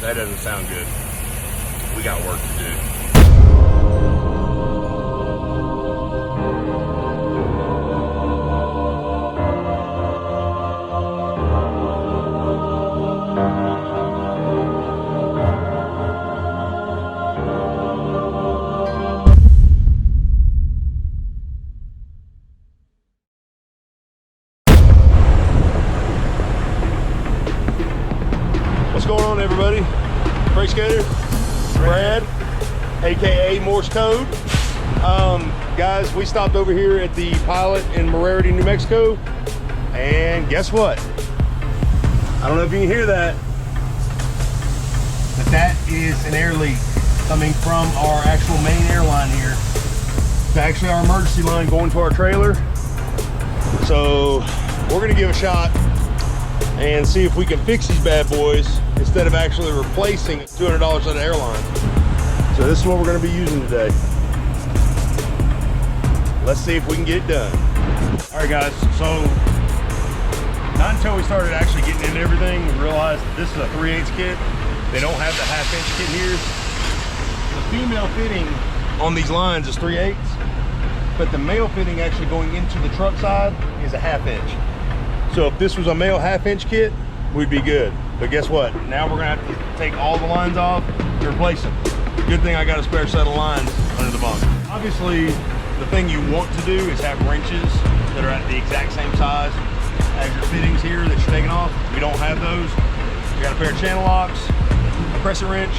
That doesn't sound good. We got work to do. What's going on, everybody? Freight Skater, Brad, aka Morse Code. Guys, we stopped over here at the Pilot in Merarity, New Mexico, and guess what? I don't know if you can hear that, but that is an air leak coming from our actual main airline here. It's actually our emergency line going to our trailer. So we're gonna give a shot and see if we can fix these bad boys instead of actually replacing $200 at an airline. So this is what we're going to be using today. Let's see if we can get it done. All right, guys, so not until we started actually getting into everything, we realized that this is a 3/8 kit. They don't have the 1/2 inch kit here. The female fitting on these lines is 3/8, but the male fitting actually going into the truck side is a 1/2 inch. So if this was a male 1/2 inch kit, we'd be good. But guess what? Now we're gonna have to take all the lines off and replace them. Good thing I got a spare set of lines under the bunk. Obviously, the thing you want to do is have wrenches that are at the exact same size as your fittings here that you're taking off. We don't have those. We got a pair of channel locks, a crescent wrench,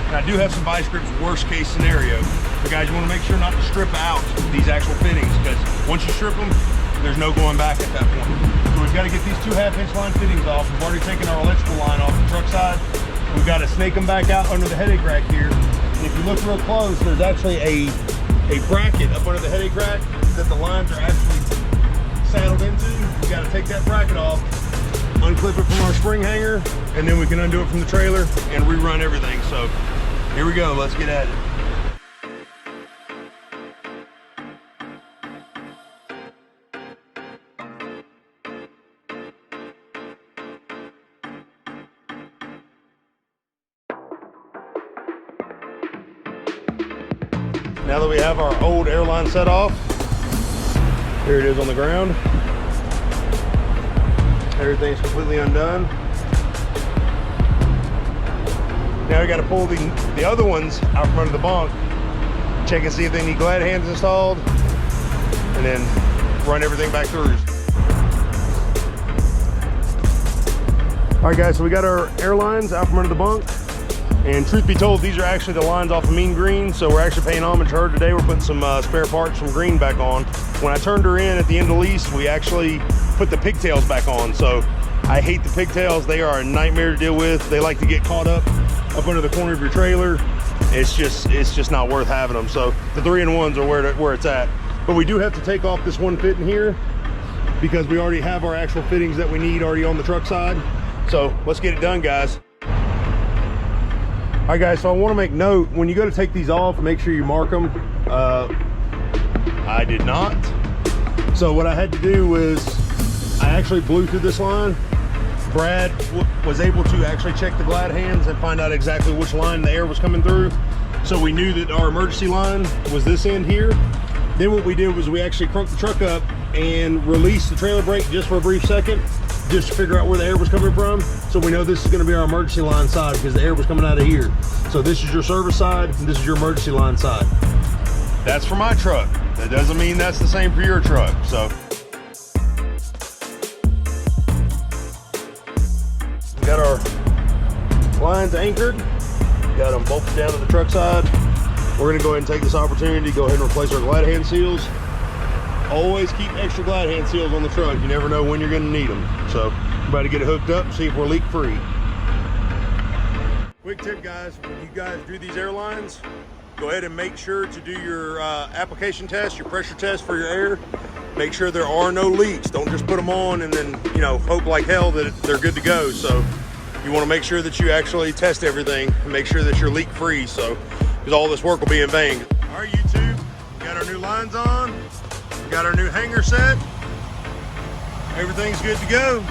and I do have some vice grips, worst case scenario. But guys, you wanna make sure not to strip out these actual fittings, because once you strip them, there's no going back at that point. So we've got to get these 2 1/2 inch line fittings off. We've already taken our electrical line off the truck side. We've got to snake them back out under the headache rack here. And if you look real close, there's actually a bracket up under the headache rack that the lines are actually saddled into. We got to take that bracket off, unclip it from our spring hanger, and then we can undo it from the trailer and rerun everything. So here we go, let's get at it. Now that we have our old airline set off, here it is on the ground. Everything's completely undone. Now we got to pull the other ones out front of the bunk, check and see if they need glad hands installed, and then run everything back through. All right, guys, so we got our airlines out from under the bunk. And truth be told, these are actually the lines off of Mean Green, so we're actually paying homage to her today. We're putting some spare parts from Green back on. When I turned her in at the end of the lease, we actually put the pigtails back on. So I hate the pigtails. They are a nightmare to deal with. They like to get caught up under the corner of your trailer. It's just not worth having them. So the 3-in-1s are where it's at. But we do have to take off this one fitting here because we already have our actual fittings that we need already on the truck side. So let's get it done, guys. All right, guys, so I want to make note, when you go to take these off, make sure you mark them. I did not. So what I had to do was I actually blew through this line. Brad was able to actually check the glad hands and find out exactly which line the air was coming through. So we knew that our emergency line was this end here. Then what we did was we actually crunked the truck up and released the trailer brake just for a brief second, just to figure out where the air was coming from. So we know this is gonna be our emergency line side because the air was coming out of here. So this is your service side and this is your emergency line side. That's for my truck. That doesn't mean that's the same for your truck. So we got our lines anchored, got them bolted down to the truck side. We're gonna go ahead and take this opportunity to go ahead and replace our glad hand seals. Always keep extra glad hand seals on the truck. You never know when you're gonna need them. So we're about to get it hooked up, see if we're leak free. Quick tip, guys, when you guys do these airlines, go ahead and make sure to do your application test, your pressure test for your air. Make sure there are no leaks. Don't just put them on and then, you know, hope like hell that they're good to go. So you want to make sure that you actually test everything and make sure that you're leak free. So, because all this work will be in vain. All right, YouTube, we got our new lines on. We got our new hanger set. Everything's good to go.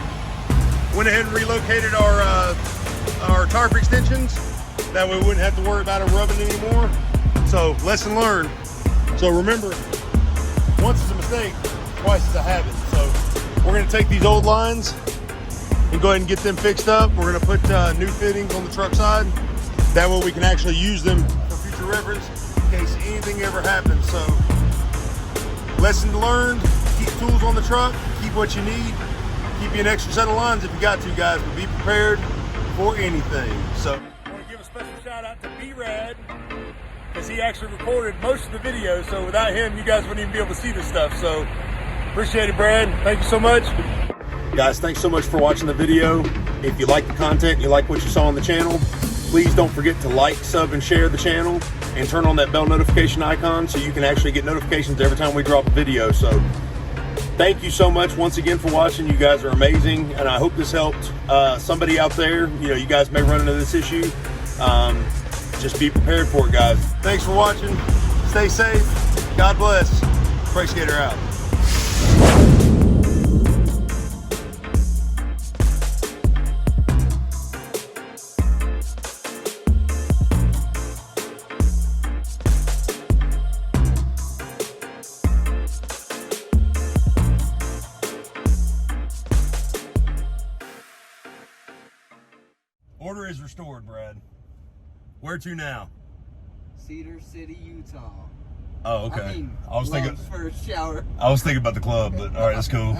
Went ahead and relocated our our tarp extensions. That way we wouldn't have to worry about them rubbing anymore. So lesson learned. So remember, once is a mistake, twice is a habit. So we're gonna take these old lines and go ahead and get them fixed up. We're gonna put new fittings on the truck side. That way we can actually use them for future reference in case anything ever happens. So lesson learned, keep tools on the truck, keep what you need, keep you an extra set of lines if you got to, guys, but be prepared for anything. So I want to give a special shout out to B-Rad, because he actually recorded most of the video, so without him you guys wouldn't even be able to see this stuff. So appreciate it, Brad. Thank you so much. Guys, thanks so much for watching the video. If you like the content, you like what you saw on the channel, please don't forget to like, sub, and share the channel, and turn on that bell notification icon so you can actually get notifications every time we drop a video. So thank you so much once again for watching. You guys are amazing, and I hope this helped somebody out there. You know, you guys may run into this issue. Just be prepared for it, guys. Thanks for watching. Stay safe. God bless. Freight Skater out. Order is restored, Brad. Where to now? Cedar City, Utah. Oh, okay. I mean, I was thinking first shower. I was thinking about the club, but all right, that's cool.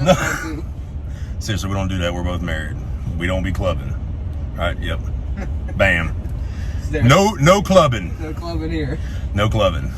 Seriously, we don't do that. We're both married. We don't be clubbing. All right, yep. Bam. No clubbing. No clubbing here. No clubbing.